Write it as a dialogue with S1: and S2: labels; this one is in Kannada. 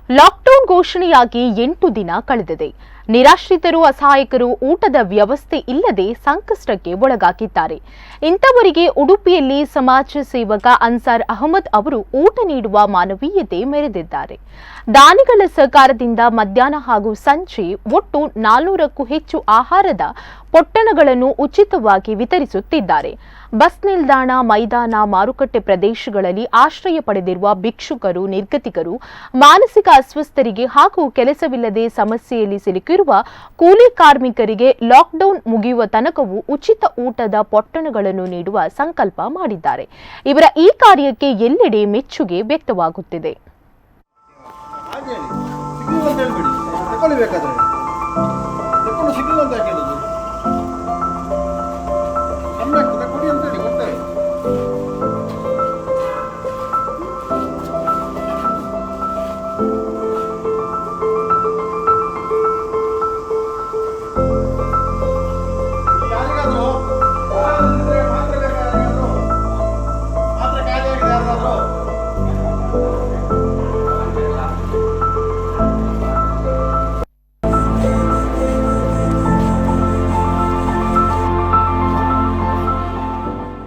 S1: ಲಾಕ್ಡೌನ್ ಘೋಷಣೆಯಾಗಿ 8 ದಿನ ಕಳೆದಿದೆ. ನಿರಾಶ್ರಿತರು, ಅಸಹಾಯಕರು ಊಟದ ವ್ಯವಸ್ಥೆ ಇಲ್ಲದೆ ಸಂಕಷ್ಟಕ್ಕೆ ಒಳಗಾಗಿದ್ದಾರೆ. ಇಂಥವರಿಗೆ ಉಡುಪಿಯಲ್ಲಿ ಸಮಾಜ ಸೇವಕ ಅನ್ಸಾರ್ ಅಹಮದ್ ಅವರು ಊಟ ನೀಡುವ ಮಾನವೀಯತೆ ಮೆರೆದಿದ್ದಾರೆ. ದಾನಿಗಳ ಸಹಕಾರದಿಂದ ಮಧ್ಯಾಹ್ನ ಹಾಗೂ ಸಂಜೆ ಒಟ್ಟು 400ಕ್ಕೂ ಹೆಚ್ಚು ಆಹಾರದ ಪೊಟ್ಟಣಗಳನ್ನು ಉಚಿತವಾಗಿ ವಿತರಿಸುತ್ತಿದ್ದಾರೆ. ಬಸ್ ನಿಲ್ದಾಣ, ಮೈದಾನ, ಮಾರುಕಟ್ಟೆ ಪ್ರದೇಶಗಳಲ್ಲಿ ಆಶ್ರಯ ಪಡೆದಿರುವ ಭಿಕ್ಷುಕರು, ನಿರ್ಗತಿಕರು, ಮಾನಸಿಕ ಅಸ್ವಸ್ಥರಿಗೆ ಹಾಗೂ ಕೆಲಸವಿಲ್ಲದೆ ಸಮಸ್ಯೆಯಲ್ಲಿ ಸಿಲುಕಿರುವ ಕೂಲಿ ಕಾರ್ಮಿಕರಿಗೆ ಲಾಕ್ಡೌನ್ ಮುಗಿಯುವ ತನಕವೂ ಉಚಿತ ಊಟದ ಪೊಟ್ಟಣಗಳನ್ನು ನೀಡುವ ಸಂಕಲ್ಪ ಮಾಡಿದ್ದಾರೆ. ಇವರ ಈ ಕಾರ್ಯಕ್ಕೆ ಎಲ್ಲೆಡೆ ಮೆಚ್ಚುಗೆ ವ್ಯಕ್ತವಾಗುತ್ತಿದೆ.
S2: ಸಿಗಲಿಲ್ಲ ಅಂತ ಹೇಳ್ಬೇಡಿ, ತಗೊಳ್ಳಿ ಬೇಕಾದ್ರೆ ತಗೊಂಡು ಸಿಗಲಿಲ್ಲ ಅಂತ ಹೇಳೋದು.